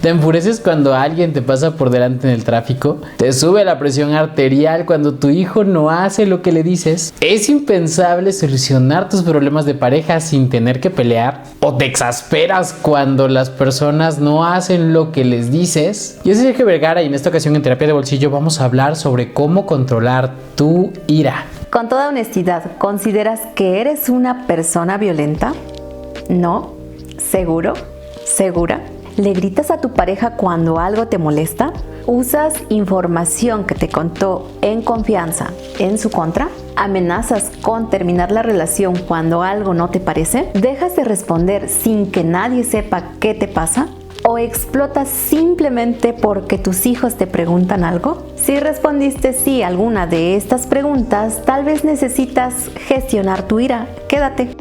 ¿Te enfureces cuando alguien te pasa por delante en el tráfico? ¿Te sube la presión arterial cuando tu hijo no hace lo que le dices? ¿Es impensable solucionar tus problemas de pareja sin tener que pelear? ¿O te exasperas cuando las personas no hacen lo que les dices? Yo soy Sergio Vergara y en esta ocasión en Terapia de Bolsillo vamos a hablar sobre cómo controlar tu ira. Con toda honestidad, ¿consideras que eres una persona violenta? ¿No? ¿Seguro? ¿Segura? ¿Le gritas a tu pareja cuando algo te molesta? ¿Usas información que te contó en confianza en su contra? ¿Amenazas con terminar la relación cuando algo no te parece? ¿Dejas de responder sin que nadie sepa qué te pasa? ¿O explotas simplemente porque tus hijos te preguntan algo? Si respondiste sí a alguna de estas preguntas, tal vez necesitas gestionar tu ira. Quédate.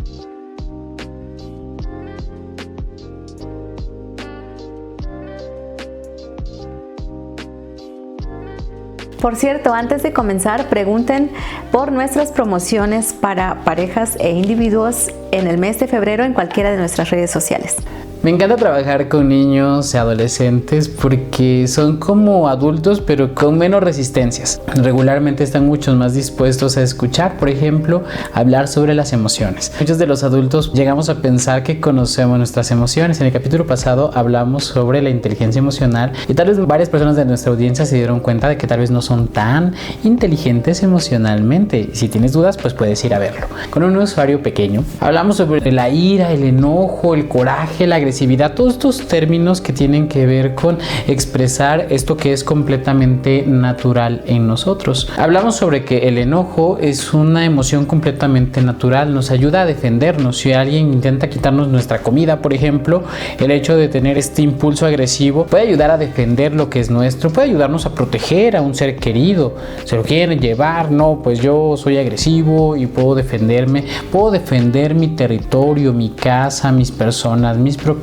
Por cierto, antes de comenzar, pregunten por nuestras promociones para parejas e individuos en el mes de febrero en cualquiera de nuestras redes sociales. Me encanta trabajar con niños y adolescentes porque son como adultos pero con menos resistencias. Regularmente están mucho más dispuestos a escuchar, por ejemplo, hablar sobre las emociones. Muchos de los adultos llegamos a pensar que conocemos nuestras emociones. En el capítulo pasado hablamos sobre la inteligencia emocional y tal vez varias personas de nuestra audiencia se dieron cuenta de que tal vez no son tan inteligentes emocionalmente. Y si tienes dudas, pues puedes ir a verlo. Con un usuario pequeño hablamos sobre la ira, el enojo, el coraje, la agresividad, todos estos términos que tienen que ver con expresar esto que es completamente natural en nosotros. Hablamos sobre que el enojo es una emoción completamente natural, nos ayuda a defendernos. Si alguien intenta quitarnos nuestra comida, por ejemplo, el hecho de tener este impulso agresivo puede ayudar a defender lo que es nuestro, puede ayudarnos a proteger a un ser querido. Se lo quieren llevar, no, pues yo soy agresivo y puedo defenderme, puedo defender mi territorio, mi casa, mis personas, mis propiedades,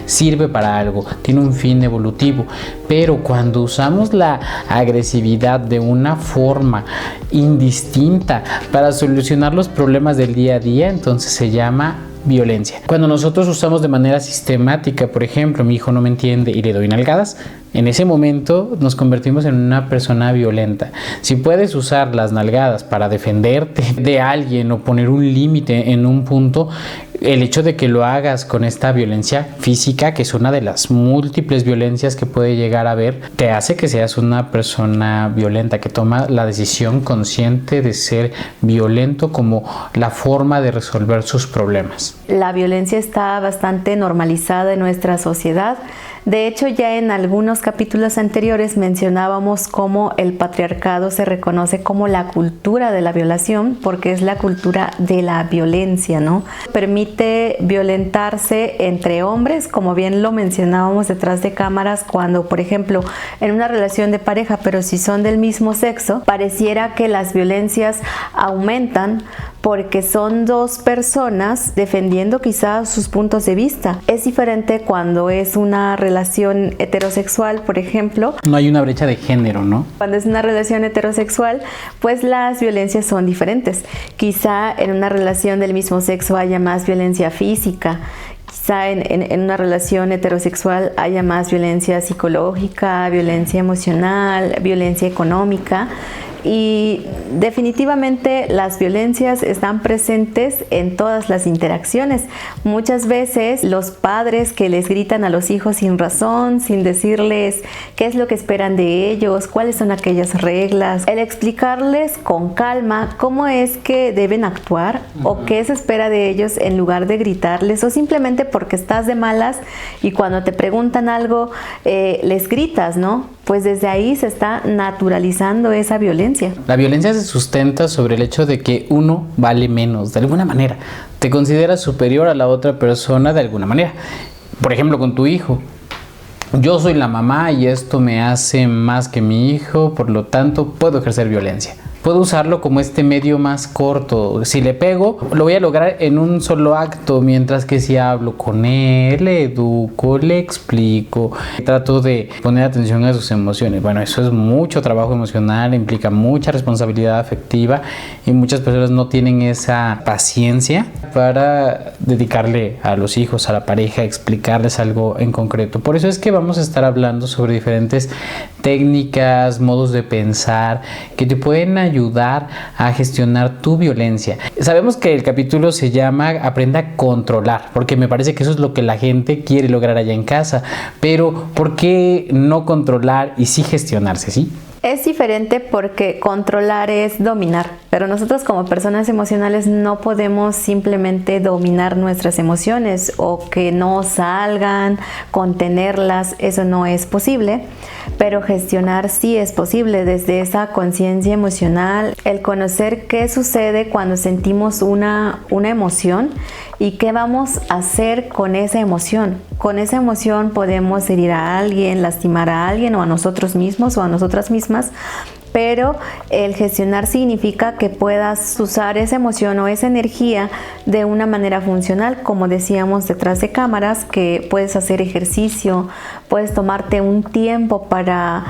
sirve para algo, tiene un fin evolutivo. Pero cuando usamos la agresividad de una forma indistinta para solucionar los problemas del día a día, entonces se llama violencia. Cuando nosotros usamos de manera sistemática, por ejemplo, mi hijo no me entiende y le doy nalgadas, en ese momento nos convertimos en una persona violenta. Si puedes usar las nalgadas para defenderte de alguien o poner un límite en un punto, el hecho de que lo hagas con esta violencia física, que es una de las múltiples violencias que puede llegar a haber, te hace que seas una persona violenta, que toma la decisión consciente de ser violento como la forma de resolver sus problemas. La violencia está bastante normalizada en nuestra sociedad. De hecho, ya en algunos capítulos anteriores mencionábamos cómo el patriarcado se reconoce como la cultura de la violación, porque es la cultura de la violencia, ¿no? Permite violentarse entre hombres, como bien lo mencionábamos detrás de cámaras, cuando, por ejemplo, en una relación de pareja, pero si son del mismo sexo, pareciera que las violencias aumentan porque son dos personas defendiendo quizás sus puntos de vista. Es diferente cuando es una relación heterosexual, por ejemplo. No hay una brecha de género, ¿no? Cuando es una relación heterosexual, pues las violencias son diferentes. Quizá en una relación del mismo sexo haya más violencia física. Quizá en una relación heterosexual haya más violencia psicológica, violencia emocional, violencia económica. Y definitivamente las violencias están presentes en todas las interacciones. Muchas veces los padres que les gritan a los hijos sin razón, sin decirles qué es lo que esperan de ellos, cuáles son aquellas reglas, el explicarles con calma cómo es que deben actuar o qué se espera de ellos en lugar de gritarles, o simplemente porque estás de malas y cuando te preguntan algo les gritas, ¿no? Pues desde ahí se está naturalizando esa violencia. La violencia se sustenta sobre el hecho de que uno vale menos, de alguna manera. Te consideras superior a la otra persona de alguna manera. Por ejemplo, con tu hijo. Yo soy la mamá y esto me hace más que mi hijo, por lo tanto puedo ejercer violencia. puedo usarlo como este medio más corto. Si le pego, lo voy a lograr en un solo acto, mientras que si hablo con él, le educo, le explico, trato de poner atención a sus emociones. Bueno, eso es mucho trabajo emocional, implica mucha responsabilidad afectiva y muchas personas no tienen esa paciencia para dedicarle a los hijos, a la pareja, explicarles algo en concreto. Por eso es que vamos a estar hablando sobre diferentes técnicas, modos de pensar que te pueden ayudar a gestionar tu violencia. Sabemos que el capítulo se llama Aprenda a controlar, porque me parece que eso es lo que la gente quiere lograr allá en casa, pero ¿por qué no controlar y sí gestionarse, sí? Es diferente porque controlar es dominar, pero nosotros como personas emocionales no podemos simplemente dominar nuestras emociones o que no salgan, contenerlas, eso no es posible, pero gestionar sí es posible desde esa conciencia emocional, el conocer qué sucede cuando sentimos una emoción y qué vamos a hacer con esa emoción. Con esa emoción podemos herir a alguien, lastimar a alguien o a nosotros mismos o a nosotras mismas, pero el gestionar significa que puedas usar esa emoción o esa energía de una manera funcional, como decíamos detrás de cámaras, que puedes hacer ejercicio, puedes tomarte un tiempo para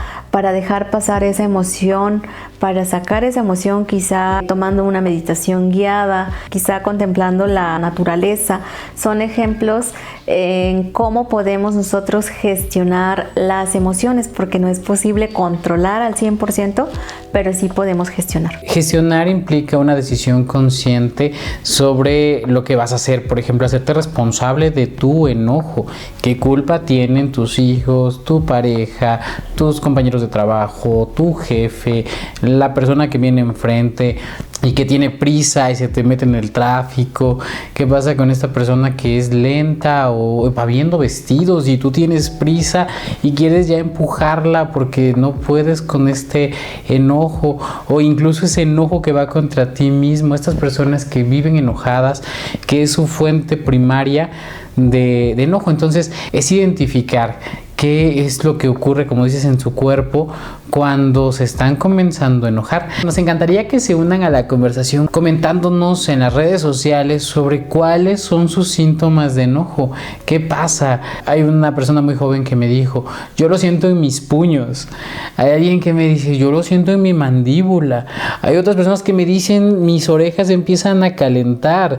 dejar pasar esa emoción, para sacar esa emoción, quizá tomando una meditación guiada, quizá contemplando la naturaleza. Son ejemplos en cómo podemos nosotros gestionar las emociones, porque no es posible controlar al 100%, pero sí podemos gestionar. Gestionar implica una decisión consciente sobre lo que vas a hacer. Por ejemplo, hacerte responsable de tu enojo. ¿Qué culpa tienen tus hijos, tu pareja, tus compañeros de trabajo, tu jefe, la persona que viene enfrente y que tiene prisa y se te mete en el tráfico? ¿Qué pasa con esta persona que es lenta o va viendo vestidos y tú tienes prisa y quieres ya empujarla porque no puedes con este enojo, o incluso ese enojo que va contra ti mismo? Estas personas que viven enojadas, que es su fuente primaria de enojo. Entonces es identificar qué es lo que ocurre, como dices, en su cuerpo cuando se están comenzando a enojar. Nos encantaría que se unan a la conversación comentándonos en las redes sociales sobre cuáles son sus síntomas de enojo. ¿Qué pasa? Hay una persona muy joven que me dijo: yo lo siento en mis puños. Hay alguien que me dice: yo lo siento en mi mandíbula. Hay otras personas que me dicen: mis orejas empiezan a calentar.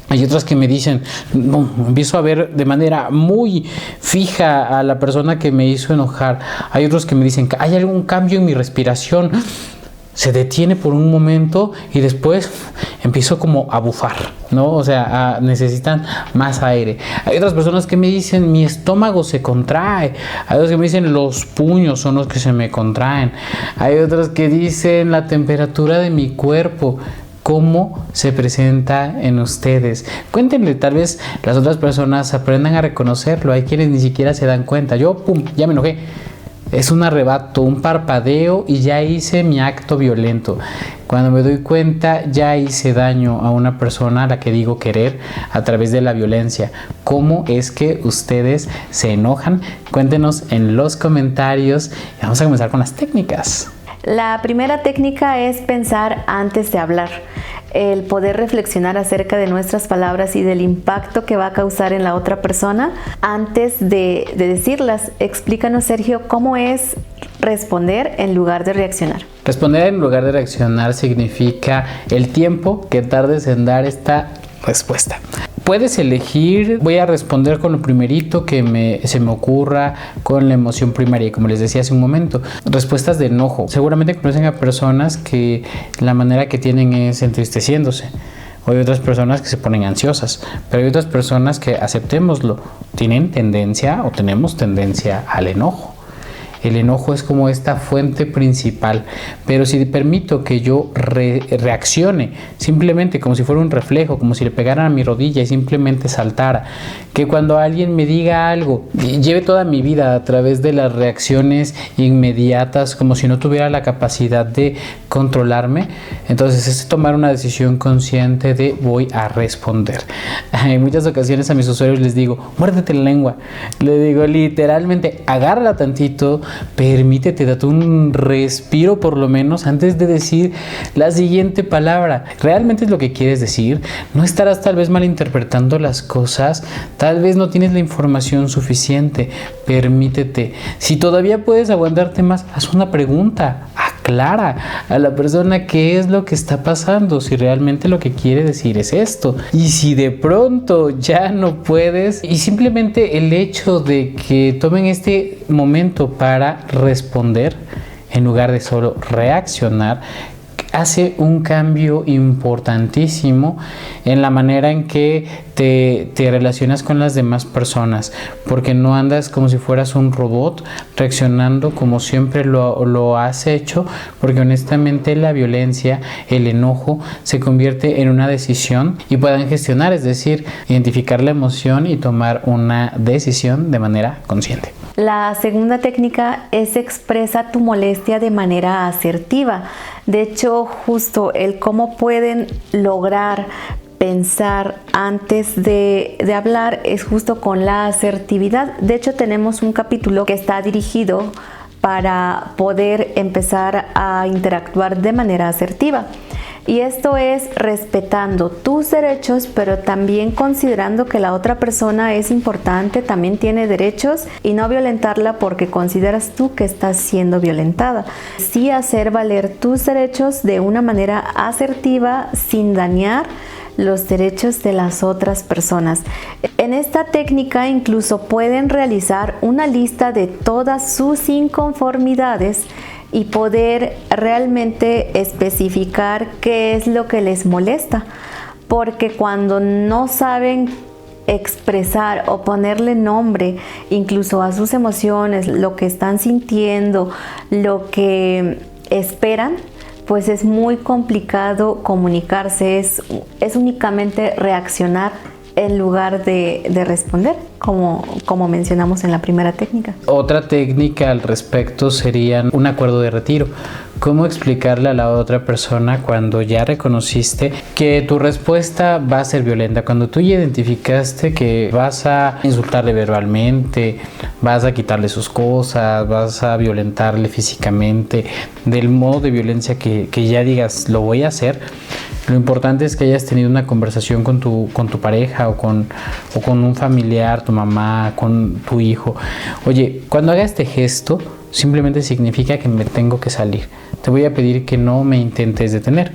Hay otras que me dicen: no, empiezo a ver de manera muy fija a la persona que me hizo enojar. Hay otros que me dicen: hay algún cambio en mi respiración, se detiene por un momento y después empiezo como a bufar, ¿no? O sea, necesitan más aire. Hay otras personas que me dicen: mi estómago se contrae. Hay otros que me dicen: los puños son los que se me contraen. Hay otros que dicen: la temperatura de mi cuerpo. ¿Cómo se presenta en ustedes? Cuéntenle, tal vez las otras personas aprendan a reconocerlo. Hay quienes ni siquiera se dan cuenta. Yo, ya me enojé. Es un arrebato, un parpadeo y ya hice mi acto violento. Cuando me doy cuenta, ya hice daño a una persona a la que digo querer a través de la violencia. ¿Cómo es que ustedes se enojan? Cuéntenos en los comentarios y vamos a comenzar con las técnicas. La primera técnica es pensar antes de hablar, el poder reflexionar acerca de nuestras palabras y del impacto que va a causar en la otra persona antes de decirlas. Explícanos, Sergio, ¿cómo es responder en lugar de reaccionar? Responder en lugar de reaccionar significa el tiempo que tardes en dar esta respuesta. Puedes elegir: voy a responder con lo primerito que se me ocurra, con la emoción primaria, como les decía hace un momento. Respuestas de enojo. Seguramente conocen a personas que la manera que tienen es entristeciéndose. O hay otras personas que se ponen ansiosas. Pero hay otras personas que, aceptémoslo, tienen tendencia o tenemos tendencia al enojo. El enojo es como esta fuente principal, pero si permito que yo reaccione simplemente como si fuera un reflejo, como si le pegaran a mi rodilla y simplemente saltara, que cuando alguien me diga algo, lleve toda mi vida a través de las reacciones inmediatas, como si no tuviera la capacidad de controlarme, entonces es tomar una decisión consciente de voy a responder. En muchas ocasiones a mis usuarios les digo: muérdete la lengua. Les digo literalmente: agárrala tantito, permítete, date un respiro por lo menos antes de decir la siguiente palabra. ¿Realmente es lo que quieres decir? No estarás tal vez malinterpretando las cosas, tal vez no tienes la información suficiente. Permítete. Si todavía puedes aguantarte más, haz una pregunta. Aclara a la persona qué es lo que está pasando, si realmente lo que quiere decir es esto. Y si de pronto ya no puedes, y simplemente el hecho de que tomen este momento para responder en lugar de solo reaccionar, hace un cambio importantísimo en la manera en que te relacionas con las demás personas, porque no andas como si fueras un robot reaccionando como siempre lo has hecho, porque honestamente la violencia, el enojo se convierte en una decisión y puedan gestionar, es decir, identificar la emoción y tomar una decisión de manera consciente. La segunda técnica es expresa tu molestia de manera asertiva. De hecho, justo el cómo pueden lograr pensar antes de hablar es justo con la asertividad. De hecho, tenemos un capítulo que está dirigido para poder empezar a interactuar de manera asertiva. Y esto es respetando tus derechos, pero también considerando que la otra persona es importante, también tiene derechos, y no violentarla porque consideras tú que estás siendo violentada. Sí hacer valer tus derechos de una manera asertiva sin dañar los derechos de las otras personas. En esta técnica incluso pueden realizar una lista de todas sus inconformidades y poder realmente especificar qué es lo que les molesta, porque cuando no saben expresar o ponerle nombre incluso a sus emociones, lo que están sintiendo, lo que esperan, pues es muy complicado comunicarse, es únicamente reaccionar en lugar de responder, como mencionamos en la primera técnica. Otra técnica al respecto sería un acuerdo de retiro. ¿Cómo explicarle a la otra persona cuando ya reconociste que tu respuesta va a ser violenta? Cuando tú ya identificaste que vas a insultarle verbalmente, vas a quitarle sus cosas, vas a violentarle físicamente, del modo de violencia que ya digas, lo voy a hacer. Lo importante es que hayas tenido una conversación con tu pareja o con un familiar, tu mamá, con tu hijo. Oye, cuando haga este gesto, simplemente significa que me tengo que salir. Te voy a pedir que no me intentes detener.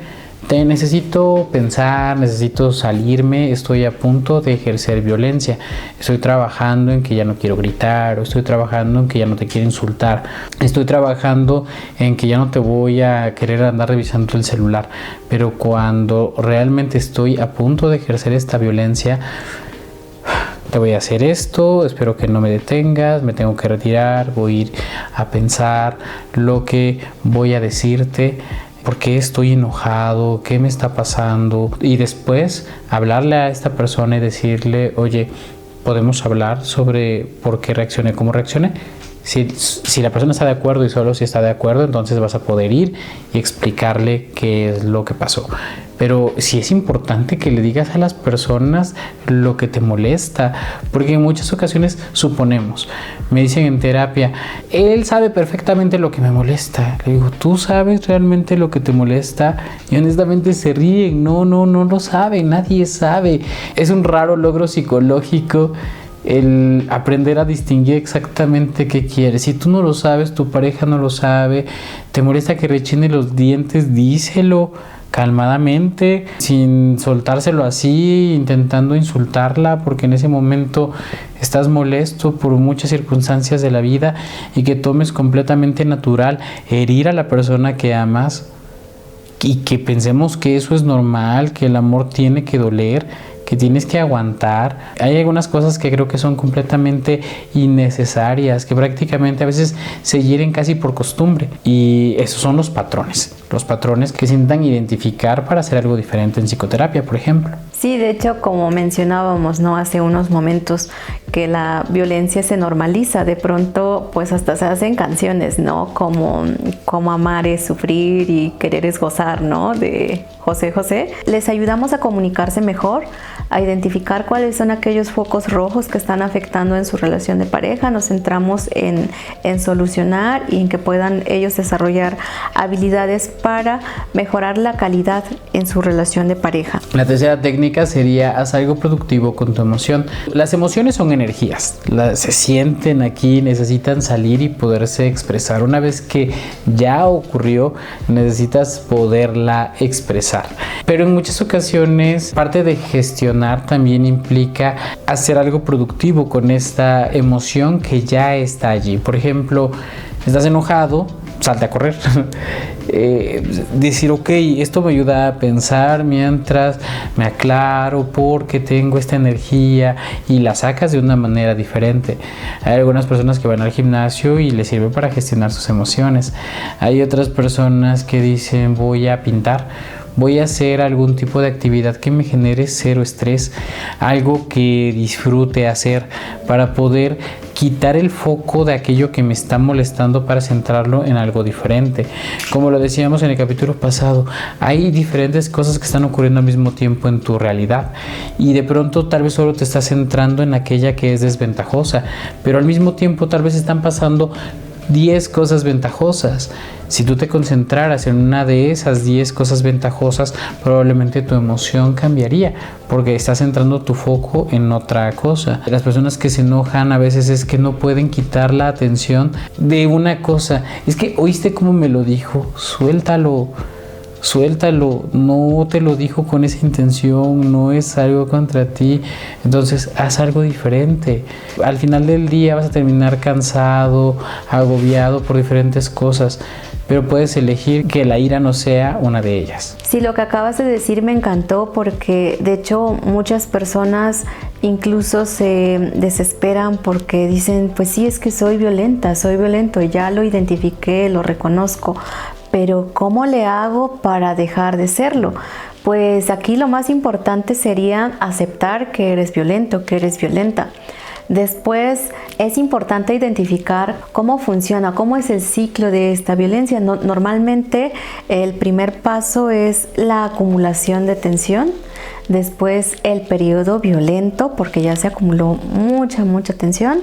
Te necesito pensar, necesito salirme, estoy a punto de ejercer violencia. Estoy trabajando en que ya no quiero gritar, o estoy trabajando en que ya no te quiero insultar. Estoy trabajando en que ya no te voy a querer andar revisando el celular. Pero cuando realmente estoy a punto de ejercer esta violencia, te voy a hacer esto, espero que no me detengas, me tengo que retirar, voy a ir a pensar lo que voy a decirte. ¿Por qué estoy enojado? ¿Qué me está pasando? Y después hablarle a esta persona y decirle, oye, ¿podemos hablar sobre por qué reaccioné, cómo reaccioné? Si la persona está de acuerdo y solo si está de acuerdo, entonces vas a poder ir y explicarle qué es lo que pasó. Pero sí es importante que le digas a las personas lo que te molesta, porque en muchas ocasiones suponemos, me dicen en terapia, él sabe perfectamente lo que me molesta. Le digo, ¿tú sabes realmente lo que te molesta? Y honestamente se ríen, no lo saben, nadie sabe. Es un raro logro psicológico el aprender a distinguir exactamente qué quieres. Si tú no lo sabes, tu pareja no lo sabe, te molesta que rechine los dientes, díselo calmadamente, sin soltárselo así, intentando insultarla, porque en ese momento estás molesto por muchas circunstancias de la vida, y que tomes completamente natural herir a la persona que amas y que pensemos que eso es normal, que el amor tiene que doler, que tienes que aguantar. Hay algunas cosas que creo que son completamente innecesarias, que prácticamente a veces se hieren casi por costumbre, y esos son los patrones que se intentan identificar para hacer algo diferente en psicoterapia, por ejemplo. Sí, de hecho, como mencionábamos, ¿no?, hace unos momentos, que la violencia se normaliza. De pronto, pues hasta se hacen canciones, ¿no? Como amar es sufrir y querer es gozar, ¿no? De José José. Les ayudamos a comunicarse mejor, a identificar cuáles son aquellos focos rojos que están afectando en su relación de pareja. Nos centramos en solucionar y en que puedan ellos desarrollar habilidades para mejorar la calidad en su relación de pareja. La tercera técnica sería: haz algo productivo con tu emoción. Las emociones son energías, se sienten aquí, necesitan salir y poderse expresar. Una vez que ya ocurrió, necesitas poderla expresar. Pero en muchas ocasiones, parte de gestionar también implica hacer algo productivo con esta emoción que ya está allí. Por ejemplo, estás enojado, salte a correr. Decir, ok, esto me ayuda a pensar mientras me aclaro porque tengo esta energía, y la sacas de una manera diferente. Hay algunas personas que van al gimnasio y les sirve para gestionar sus emociones. Hay otras personas que dicen, voy a pintar, voy a hacer algún tipo de actividad que me genere cero estrés, algo que disfrute hacer para poder quitar el foco de aquello que me está molestando para centrarlo en algo diferente. Como lo decíamos en el capítulo pasado, hay diferentes cosas que están ocurriendo al mismo tiempo en tu realidad, y de pronto tal vez solo te estás centrando en aquella que es desventajosa, pero al mismo tiempo tal vez están pasando 10 cosas ventajosas. Si tú te concentraras en una de esas 10 cosas ventajosas, probablemente tu emoción cambiaría, porque estás centrando tu foco en otra cosa. Las personas que se enojan a veces es que no pueden quitar la atención de una cosa. Es que, ¿oíste cómo me lo dijo? Suéltalo, no te lo dijo con esa intención, no es algo contra ti. Entonces haz algo diferente. Al final del día vas a terminar cansado, agobiado por diferentes cosas, pero puedes elegir que la ira no sea una de ellas. Sí, lo que acabas de decir me encantó, porque de hecho muchas personas incluso se desesperan porque dicen, pues sí, es que soy violento, ya lo identifiqué, lo reconozco, pero ¿cómo le hago para dejar de serlo? Pues aquí lo más importante sería aceptar que eres violento, que eres violenta. Después es importante identificar cómo funciona, cómo es el ciclo de esta violencia. Normalmente el primer paso es la acumulación de tensión, después el periodo violento, porque ya se acumuló mucha tensión.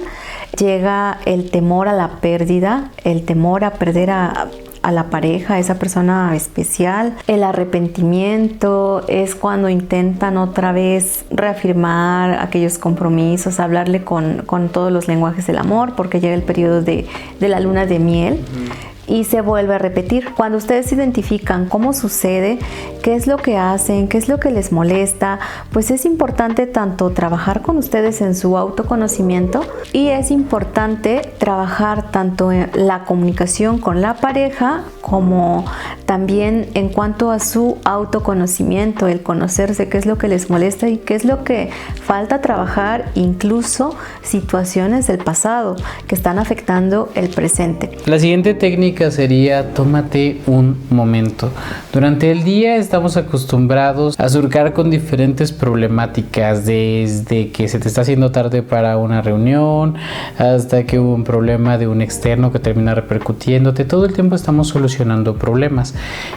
Llega el temor a la pérdida, el temor a perder a la pareja, a esa persona especial. El arrepentimiento es cuando intentan otra vez reafirmar aquellos compromisos, hablarle con todos los lenguajes del amor, porque llega el periodo de la luna de miel. Y se vuelve a repetir. Cuando ustedes identifican cómo sucede, qué es lo que hacen, qué es lo que les molesta, pues es importante tanto trabajar con ustedes en su autoconocimiento, y es importante trabajar tanto en la comunicación con la pareja como también en cuanto a su autoconocimiento, el conocerse, qué es lo que les molesta y qué es lo que falta trabajar, incluso situaciones del pasado que están afectando el presente. La siguiente técnica sería: tómate un momento. Durante el día estamos acostumbrados a surcar con diferentes problemáticas, desde que se te está haciendo tarde para una reunión hasta que hubo un problema de un externo que termina repercutiéndote. Todo el tiempo estamos solucionando problemas.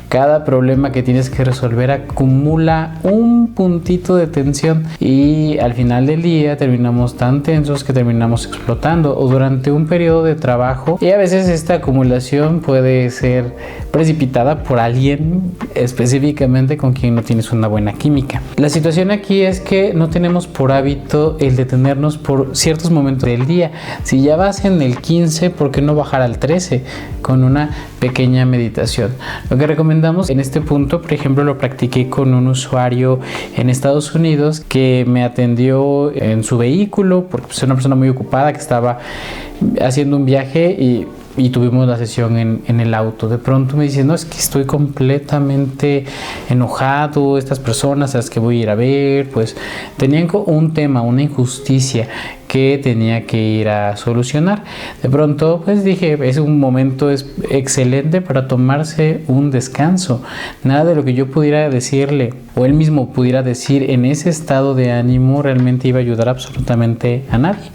Cada problema que tienes que resolver acumula un puntito de tensión, y al final del día terminamos tan tensos que terminamos explotando, o durante un periodo de trabajo, y a veces esta acumulación puede ser precipitada por alguien específicamente con quien no tienes una buena química. La situación aquí es que no tenemos por hábito el detenernos por ciertos momentos del día. Si ya vas en el 15, ¿por qué no bajar al 13 con una pequeñña meditación? Lo que recomendamos en este punto, por ejemplo, lo practiqué con un usuario en Estados Unidos que me atendió en su vehículo, porque es una persona muy ocupada que estaba haciendo un viaje, y y tuvimos la sesión en el auto. De pronto me dice, no, es que estoy completamente enojado, estas personas a las que voy a ir a ver, pues tenían un tema, una injusticia que tenía que ir a solucionar. De pronto pues dije, es un momento excelente para tomarse un descanso. Nada de lo que yo pudiera decirle o él mismo pudiera decir en ese estado de ánimo realmente iba a ayudar absolutamente a nadie.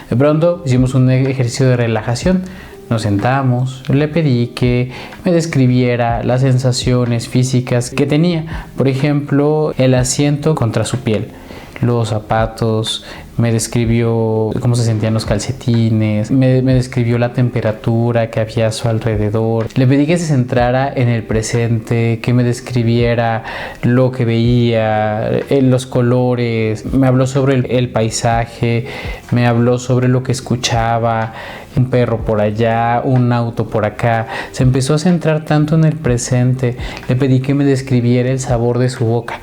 De pronto hicimos un ejercicio de relajación. Nos sentamos, le pedí que me describiera las sensaciones físicas que tenía. Por ejemplo, el asiento contra su piel, los zapatos, me describió cómo se sentían los calcetines, me describió la temperatura que había a su alrededor. Le pedí que se centrara en el presente, que me describiera lo que veía, los colores, me habló sobre el paisaje, me habló sobre lo que escuchaba, un perro por allá, un auto por acá. Se empezó a centrar tanto en el presente. Le pedí que me describiera el sabor de su boca.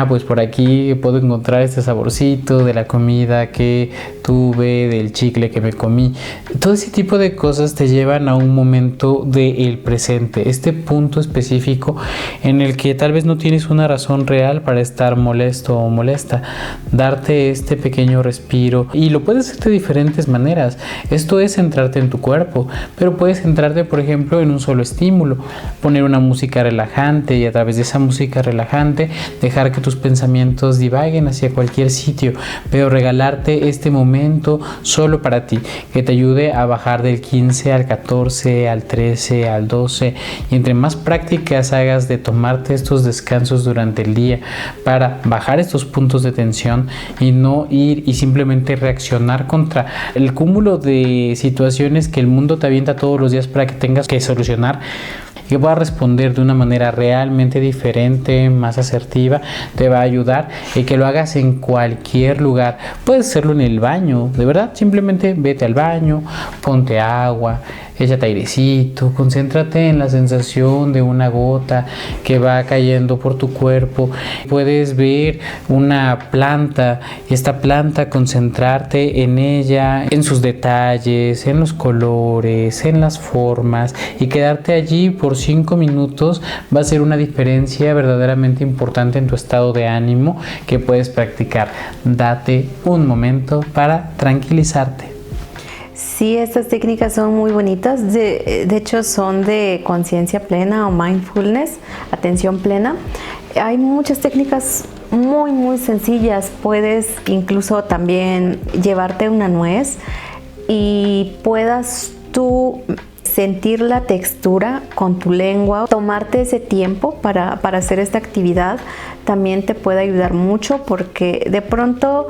Pues por aquí puedo encontrar este saborcito de la comida que tuve, del chicle que me comí. Todo ese tipo de cosas te llevan a un momento del presente, este punto específico en el que tal vez no tienes una razón real para estar molesto o molesta. Darte este pequeño respiro, y lo puedes hacer de diferentes maneras. Esto es centrarte en tu cuerpo, pero puedes centrarte, por ejemplo, en un solo estímulo, poner una música relajante y a través de esa música relajante dejar que tus pensamientos divaguen hacia cualquier sitio, pero regalarte este momento solo para ti, que te ayude a bajar del 15 al 14, al 13, al 12, y entre más prácticas hagas de tomarte estos descansos durante el día para bajar estos puntos de tensión y no ir y simplemente reaccionar contra el cúmulo de situaciones que el mundo te avienta todos los días para que tengas que solucionar, que puedas responder de una manera realmente diferente, más asertiva, te va a ayudar, y que lo hagas en cualquier lugar. Puedes hacerlo en el baño, de verdad, simplemente vete al baño, ponte agua, échate airecito, concéntrate en la sensación de una gota que va cayendo por tu cuerpo. Puedes ver una planta, esta planta, concentrarte en ella, en sus detalles, en los colores, en las formas, y quedarte allí por 5 minutos va a ser una diferencia verdaderamente importante en tu estado de ánimo que puedes practicar. Date un momento para tranquilizarte. Sí, estas técnicas son muy bonitas, de hecho son de conciencia plena o mindfulness, atención plena. Hay muchas técnicas muy sencillas. Puedes incluso también llevarte una nuez y puedas tú sentir la textura con tu lengua, tomarte ese tiempo para hacer esta actividad también te puede ayudar mucho, porque de pronto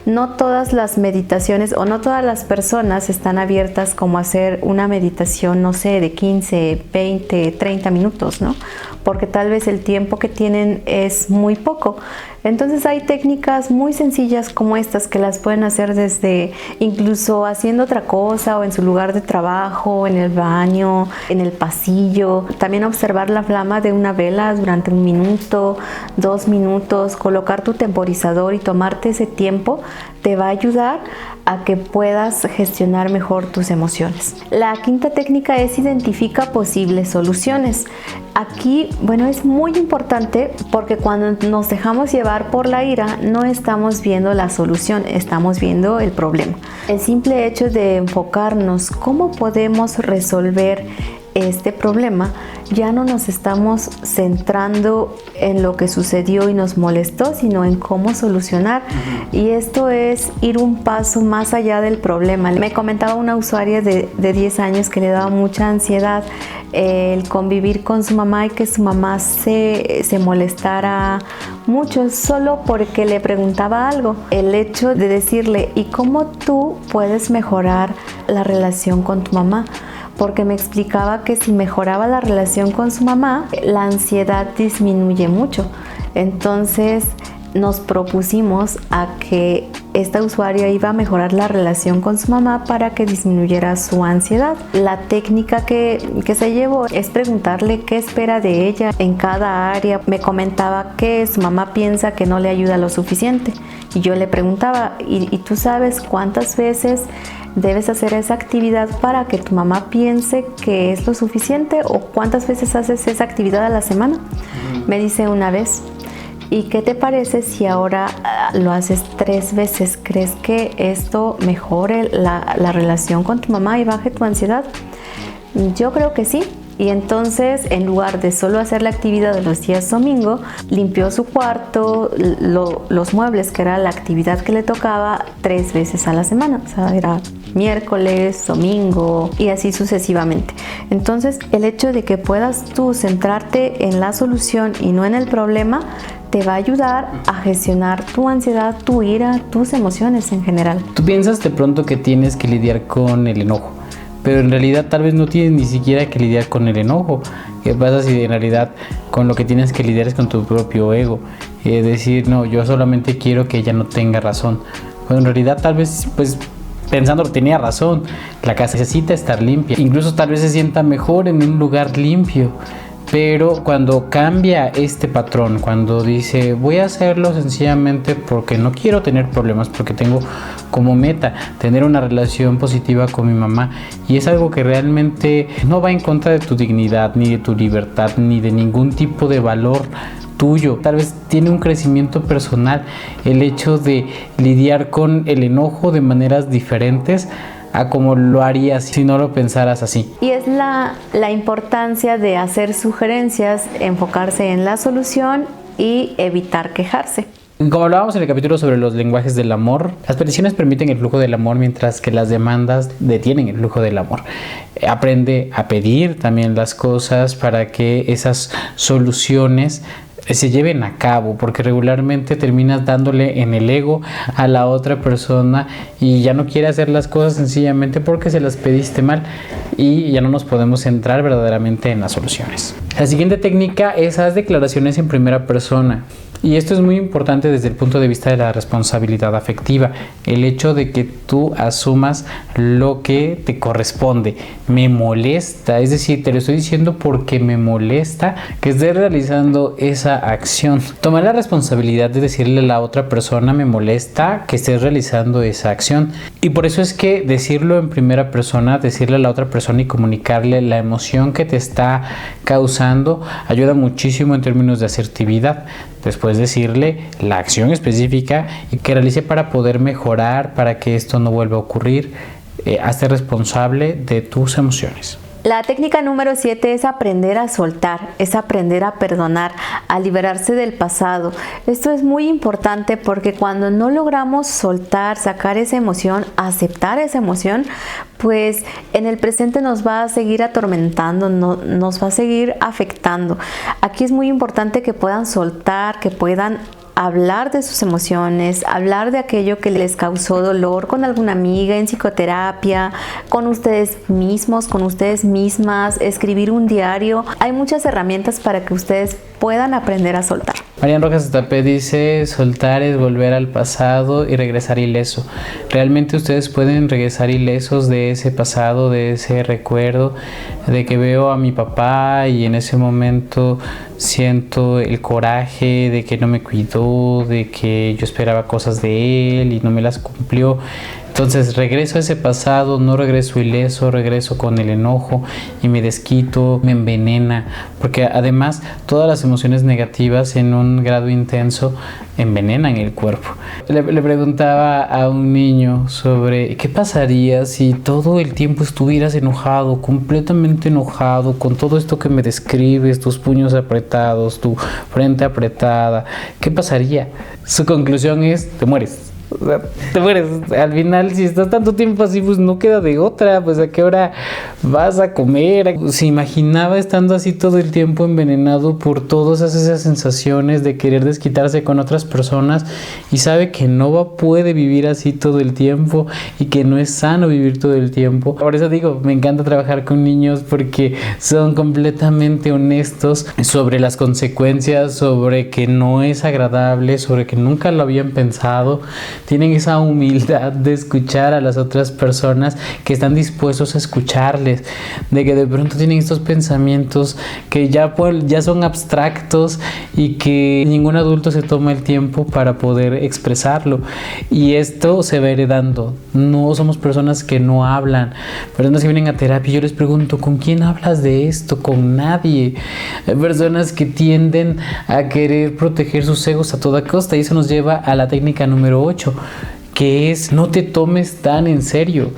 no todas las meditaciones o no todas las personas están abiertas como a hacer una meditación, no sé, de 15, 20, 30 minutos, ¿no? Porque tal vez el tiempo que tienen es muy poco. Entonces hay técnicas muy sencillas como estas que las pueden hacer desde incluso haciendo otra cosa o en su lugar de trabajo, en el baño, en el pasillo. También observar la flama de una vela durante 1 minuto, 2 minutos, colocar tu temporizador y tomarte ese tiempo te va a ayudar a que puedas gestionar mejor tus emociones. La quinta técnica es identifica posibles soluciones. Aquí, bueno, es muy importante porque cuando nos dejamos llevar por la ira no estamos viendo la solución, estamos viendo el problema. El simple hecho de enfocarnos cómo podemos resolver este problema, ya no nos estamos centrando en lo que sucedió y nos molestó, sino en cómo solucionar. Y esto es ir un paso más allá del problema. Me comentaba una usuaria de 10 años que le daba mucha ansiedad el convivir con su mamá y que su mamá se molestara mucho solo porque le preguntaba algo. El hecho de decirle, ¿y cómo tú puedes mejorar la relación con tu mamá? Porque me explicaba que si mejoraba la relación con su mamá, la ansiedad disminuye mucho. Entonces nos propusimos a que esta usuaria iba a mejorar la relación con su mamá para que disminuyera su ansiedad. La técnica que se llevó es preguntarle qué espera de ella en cada área. Me comentaba que su mamá piensa que no le ayuda lo suficiente. Y yo le preguntaba, ¿y tú sabes cuántas veces debes hacer esa actividad para que tu mamá piense que es lo suficiente. ¿O cuántas veces haces esa actividad a la semana? Me dice una vez. ¿Y qué te parece si ahora lo haces 3 veces? ¿Crees que esto mejore la relación con tu mamá y baje tu ansiedad? Yo creo que sí. Y entonces, en lugar de solo hacer la actividad de los días domingo, limpió su cuarto, los muebles, que era la actividad que le tocaba 3 veces a la semana. O sea, era miércoles, domingo y así sucesivamente. Entonces, el hecho de que puedas tú centrarte en la solución y no en el problema, te va a ayudar a gestionar tu ansiedad, tu ira, tus emociones en general. Tú piensas de pronto que tienes que lidiar con el enojo, pero en realidad tal vez no tienes ni siquiera que lidiar con el enojo. ¿Qué pasa si en realidad con lo que tienes que lidiar es con tu propio ego? Decir, no, yo solamente quiero que ella no tenga razón. Cuando en realidad tal vez, pues, pensando que tenía razón, la casa necesita estar limpia. Incluso tal vez se sienta mejor en un lugar limpio. Pero cuando cambia este patrón, cuando dice voy a hacerlo sencillamente porque no quiero tener problemas, porque tengo como meta tener una relación positiva con mi mamá, y es algo que realmente no va en contra de tu dignidad, ni de tu libertad, ni de ningún tipo de valor tuyo. Tal vez tiene un crecimiento personal el hecho de lidiar con el enojo de maneras diferentes a como lo harías si no lo pensaras así. Y es la importancia de hacer sugerencias, enfocarse en la solución y evitar quejarse. Como hablábamos en el capítulo sobre los lenguajes del amor, las peticiones permiten el flujo del amor, mientras que las demandas detienen el flujo del amor. Aprende a pedir también las cosas para que esas soluciones se lleven a cabo, porque regularmente terminas dándole en el ego a la otra persona y ya no quiere hacer las cosas sencillamente porque se las pediste mal, y ya no nos podemos centrar verdaderamente en las soluciones. La siguiente técnica es haz declaraciones en primera persona. Y esto es muy importante desde el punto de vista de la responsabilidad afectiva, el hecho de que tú asumas lo que te corresponde. Me molesta, es decir, te lo estoy diciendo porque me molesta que estés realizando esa acción. Toma la responsabilidad de decirle a la otra persona me molesta que estés realizando esa acción. Y por eso es que decirlo en primera persona, decirle a la otra persona y comunicarle la emoción que te está causando, ayuda muchísimo en términos de asertividad. Después decirle la acción específica y que realice para poder mejorar, para que esto no vuelva a ocurrir. Hazte responsable de tus emociones. La técnica número 7 es aprender a soltar, es aprender a perdonar, a liberarse del pasado. Esto es muy importante porque cuando no logramos soltar, sacar esa emoción, aceptar esa emoción, pues en el presente nos va a seguir atormentando, nos va a seguir afectando. Aquí es muy importante que puedan soltar, que puedan hablar de sus emociones, hablar de aquello que les causó dolor con alguna amiga, en psicoterapia, con ustedes mismos, con ustedes mismas, escribir un diario. Hay muchas herramientas para que ustedes puedan aprender a soltar. Marian Rojas Estapé dice, soltar es volver al pasado y regresar ileso. Realmente ustedes pueden regresar ilesos de ese pasado, de ese recuerdo, de que veo a mi papá y en ese momento siento el coraje de que no me cuidó, de que yo esperaba cosas de él y no me las cumplió. Entonces regreso a ese pasado, no regreso ileso, regreso con el enojo y me desquito, me envenena, porque además todas las emociones negativas en un grado intenso envenenan el cuerpo. Le preguntaba a un niño sobre qué pasaría si todo el tiempo estuvieras enojado, completamente enojado, con todo esto que me describes, tus puños apretados, tu frente apretada, ¿qué pasaría? Su conclusión es, te mueres. O sea, te mueres. Al final, si estás tanto tiempo así, pues no queda de otra. Pues a qué hora vas a comer. Se imaginaba estando así todo el tiempo envenenado por todas esas sensaciones de querer desquitarse con otras personas, y sabe que no puede vivir así todo el tiempo y que no es sano vivir todo el tiempo. Por eso digo, me encanta trabajar con niños porque son completamente honestos sobre las consecuencias, sobre que no es agradable, sobre que nunca lo habían pensado. tienen esa humildad de escuchar a las otras personas, que están dispuestos a escucharles, de que de pronto tienen estos pensamientos que ya son abstractos y que ningún adulto se toma el tiempo para poder expresarlo. Y esto se va heredando. No somos personas que no hablan, personas que vienen a terapia. Yo les pregunto, ¿con quién hablas de esto? Con nadie. Hay personas que tienden a querer proteger sus egos a toda costa, y eso nos lleva a la técnica número 8, que es: no te tomes tan en serio.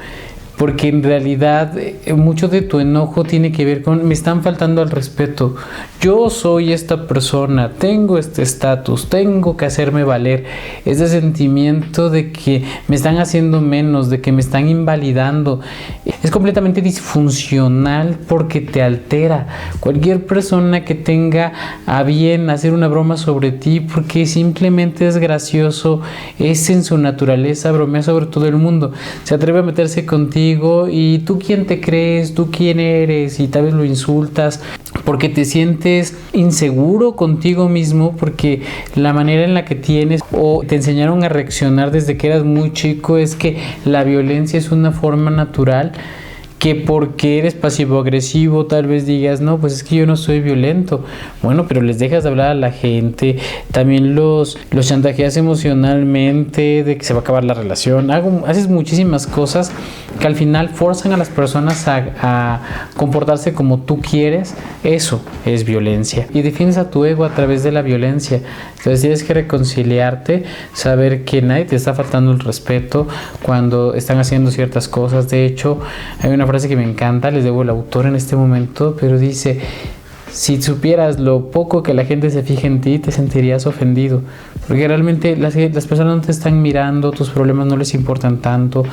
Porque en realidad mucho de tu enojo tiene que ver con: me están faltando al respeto, yo soy esta persona, tengo este estatus, tengo que hacerme valer. Ese sentimiento de que me están haciendo menos, de que me están invalidando, es completamente disfuncional porque te altera. Cualquier persona que tenga a bien hacer una broma sobre ti porque simplemente es gracioso, es en su naturaleza bromear sobre todo el mundo, se atreve a meterse contigo, y tú quién te crees, tú quién eres, y tal vez lo insultas porque te sientes inseguro contigo mismo, porque la manera en la que tienes o te enseñaron a reaccionar desde que eras muy chico es que la violencia es una forma natural, que porque eres pasivo-agresivo tal vez digas: no, pues es que yo no soy violento. Bueno, pero les dejas de hablar a la gente, también los chantajeas emocionalmente de que se va a acabar la relación, haces muchísimas cosas que al final forzan a las personas a comportarse como tú quieres. Eso es violencia, y defiendes a tu ego a través de la violencia. Entonces tienes que reconciliarte, saber que nadie te está faltando el respeto cuando están haciendo ciertas cosas. De hecho, hay una frase que me encanta, les debo el autor en este momento, pero dice: si supieras lo poco que la gente se fija en ti, te sentirías ofendido, porque realmente las personas no te están mirando, tus problemas no les importan tanto,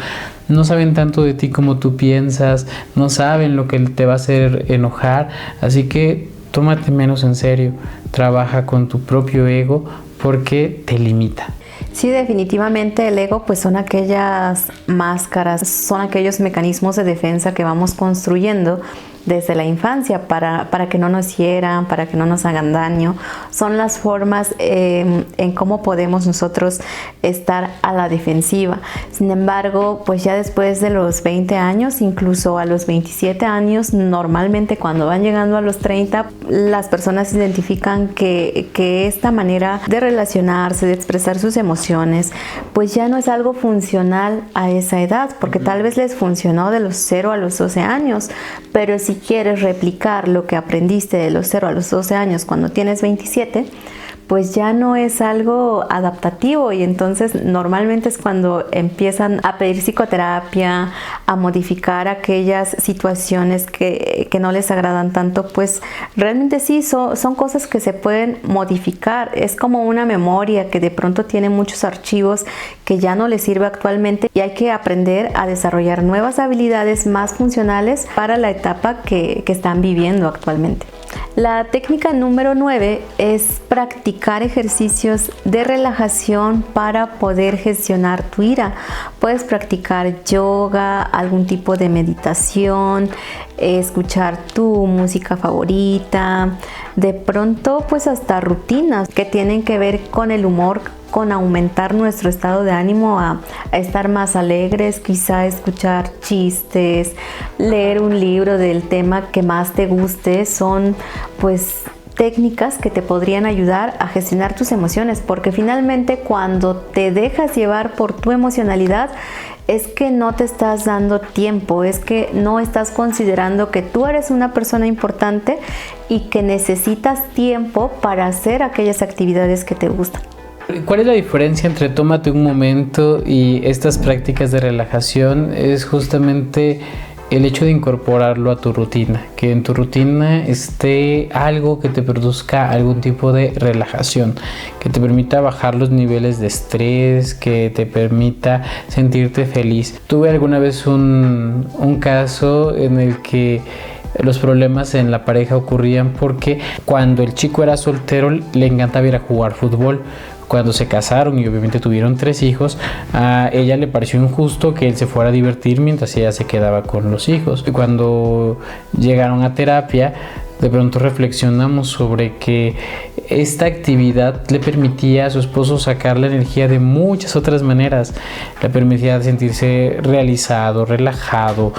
no saben tanto de ti como tú piensas, no saben lo que te va a hacer enojar. Así que tómate menos en serio, trabaja con tu propio ego porque te limita. Sí, definitivamente el ego pues son aquellas máscaras, son aquellos mecanismos de defensa que vamos construyendo desde la infancia para que no nos hieran, para que no nos hagan daño. Son las formas en cómo podemos nosotros estar a la defensiva. Sin embargo, pues ya después de los 20 años, incluso a los 27 años, normalmente cuando van llegando a los 30, las personas identifican que esta manera de relacionarse, de expresar sus emociones, pues ya no es algo funcional a esa edad, porque tal vez les funcionó de los 0 a los 12 años, pero si quieres replicar lo que aprendiste de los 0 a los 12 años cuando tienes 27, pues ya no es algo adaptativo, y entonces normalmente es cuando empiezan a pedir psicoterapia, a modificar aquellas situaciones que no les agradan tanto. Pues realmente sí, son cosas que se pueden modificar. Es como una memoria que de pronto tiene muchos archivos que ya no les sirve actualmente, y hay que aprender a desarrollar nuevas habilidades más funcionales para la etapa que están viviendo actualmente. La técnica número 9 es practicar ejercicios de relajación para poder gestionar tu ira. Puedes practicar yoga, algún tipo de meditación, escuchar tu música favorita, de pronto pues hasta rutinas que tienen que ver con el humor, con aumentar nuestro estado de ánimo a estar más alegres, quizá escuchar chistes, leer un libro del tema que más te guste. Son pues técnicas que te podrían ayudar a gestionar tus emociones, porque finalmente cuando te dejas llevar por tu emocionalidad es que no te estás dando tiempo, es que no estás considerando que tú eres una persona importante y que necesitas tiempo para hacer aquellas actividades que te gustan. ¿Cuál es la diferencia entre tómate un momento y estas prácticas de relajación? Es justamente el hecho de incorporarlo a tu rutina, que en tu rutina esté algo que te produzca algún tipo de relajación, que te permita bajar los niveles de estrés, que te permita sentirte feliz. Tuve alguna vez un caso en el que los problemas en la pareja ocurrían porque cuando el chico era soltero le encantaba ir a jugar fútbol. Cuando se casaron y obviamente tuvieron 3 hijos, a ella le pareció injusto que él se fuera a divertir mientras ella se quedaba con los hijos. Y cuando llegaron a terapia, de pronto reflexionamos sobre que esta actividad le permitía a su esposo sacar la energía de muchas otras maneras. Le permitía sentirse realizado, relajado,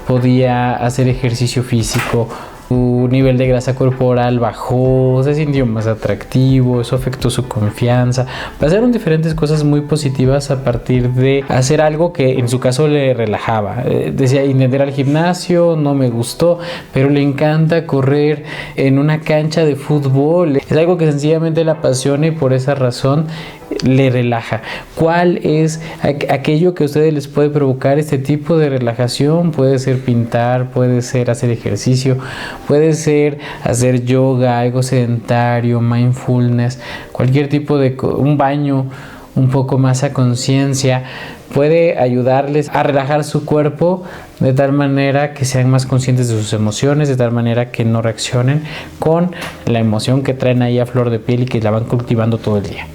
podía hacer ejercicio físico. Su nivel de grasa corporal bajó, se sintió más atractivo, eso afectó su confianza. Pasaron diferentes cosas muy positivas a partir de hacer algo que en su caso le relajaba. Decía, intenté ir al gimnasio, no me gustó, pero le encanta correr en una cancha de fútbol. Es algo que sencillamente le apasiona y por esa razón le relaja. ¿Cuál es aquello que a ustedes les puede provocar este tipo de relajación? Puede ser pintar, puede ser hacer ejercicio, puede ser hacer yoga, algo sedentario, mindfulness, cualquier tipo de un baño un poco más a conciencia. Puede ayudarles a relajar su cuerpo de tal manera que sean más conscientes de sus emociones, de tal manera que no reaccionen con la emoción que traen ahí a flor de piel y que la van cultivando todo el día.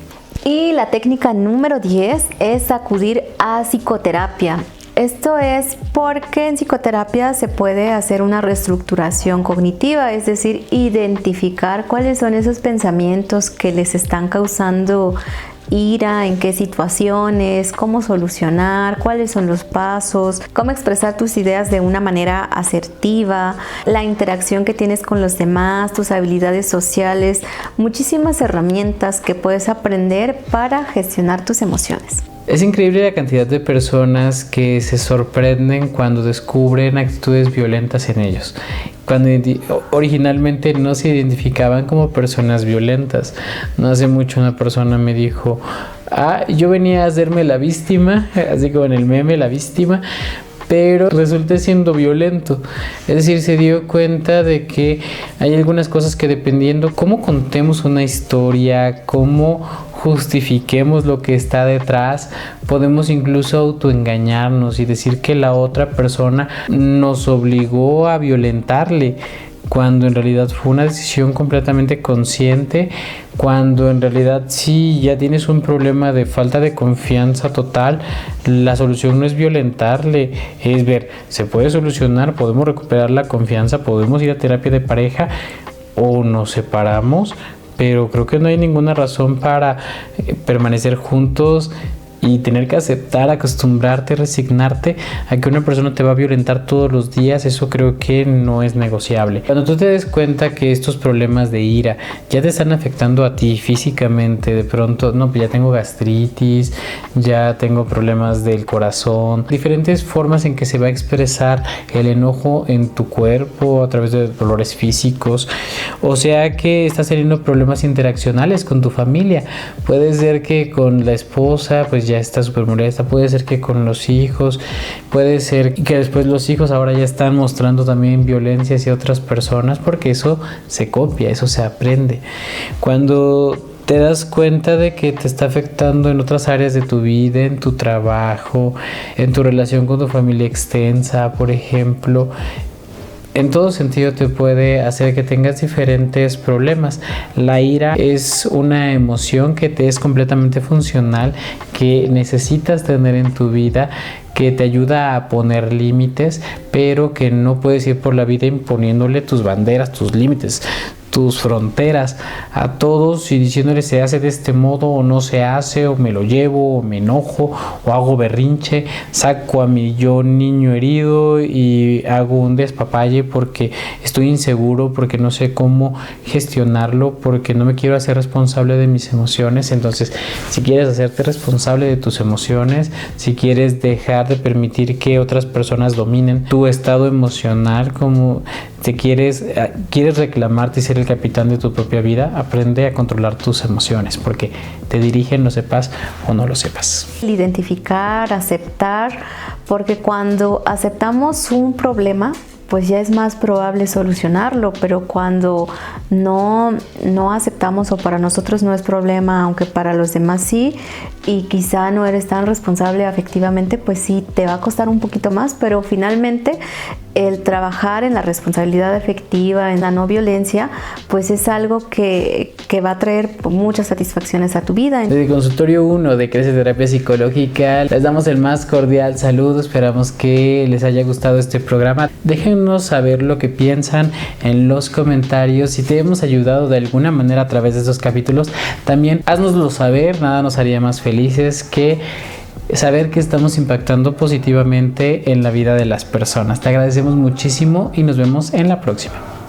Y la técnica número 10 es acudir a psicoterapia. Esto es porque en psicoterapia se puede hacer una reestructuración cognitiva, es decir, identificar cuáles son esos pensamientos que les están causando ira, en qué situaciones, cómo solucionar, cuáles son los pasos, cómo expresar tus ideas de una manera asertiva, la interacción que tienes con los demás, tus habilidades sociales, muchísimas herramientas que puedes aprender para gestionar tus emociones. Es increíble la cantidad de personas que se sorprenden cuando descubren actitudes violentas en ellos, cuando originalmente no se identificaban como personas violentas. No hace mucho una persona me dijo, yo venía a hacerme la víctima, así como en el meme, la víctima, pero resulté siendo violento. Es decir, se dio cuenta de que hay algunas cosas que, dependiendo cómo contemos una historia, cómo justifiquemos lo que está detrás, podemos incluso autoengañarnos y decir que la otra persona nos obligó a violentarle, cuando en realidad fue una decisión completamente consciente, cuando en realidad si ya tienes un problema de falta de confianza total, la solución no es violentarle, es ver, se puede solucionar, podemos recuperar la confianza, podemos ir a terapia de pareja o nos separamos, pero creo que no hay ninguna razón para permanecer juntos y tener que aceptar, acostumbrarte, resignarte a que una persona te va a violentar todos los días. Eso creo que no es negociable. Cuando tú te des cuenta que estos problemas de ira ya te están afectando a ti físicamente, de pronto, no, pues ya tengo gastritis, ya tengo problemas del corazón, diferentes formas en que se va a expresar el enojo en tu cuerpo a través de dolores físicos, o sea que estás teniendo problemas interaccionales con tu familia. Puede ser que con la esposa pues ya está súper molesta, puede ser que con los hijos, puede ser que después los hijos ahora ya están mostrando también violencia hacia otras personas, porque eso se copia, eso se aprende. Cuando te das cuenta de que te está afectando en otras áreas de tu vida, en tu trabajo, en tu relación con tu familia extensa, por ejemplo, en todo sentido te puede hacer que tengas diferentes problemas. La ira es una emoción que te es completamente funcional, que necesitas tener en tu vida, que te ayuda a poner límites, pero que no puedes ir por la vida imponiéndole tus banderas, tus límites, tus fronteras a todos y diciéndole se hace de este modo o no se hace, o me lo llevo, o me enojo, o hago berrinche, saco a mi yo niño herido y hago un despapalle porque estoy inseguro, porque no sé cómo gestionarlo, porque no me quiero hacer responsable de mis emociones. Entonces, si quieres hacerte responsable de tus emociones, si quieres dejar de permitir que otras personas dominen tu estado emocional, como te quieres reclamarte y ser el capitán de tu propia vida, aprende a controlar tus emociones, porque te dirigen, lo sepas o no lo sepas. Identificar, aceptar, porque cuando aceptamos un problema, pues ya es más probable solucionarlo, pero cuando no aceptamos, o para nosotros no es problema, aunque para los demás sí, y quizá no eres tan responsable afectivamente, pues sí te va a costar un poquito más, pero finalmente el trabajar en la responsabilidad afectiva, en la no violencia, pues es algo que va a traer muchas satisfacciones a tu vida. Desde Consultorio 1 de Crece Terapia Psicológica les damos el más cordial saludo, esperamos que les haya gustado este programa. Déjenos saber lo que piensan en los comentarios. Si te hemos ayudado de alguna manera a través de estos capítulos, también haznoslo saber. Nada nos haría más felices que saber que estamos impactando positivamente en la vida de las personas. Te agradecemos muchísimo y nos vemos en la próxima.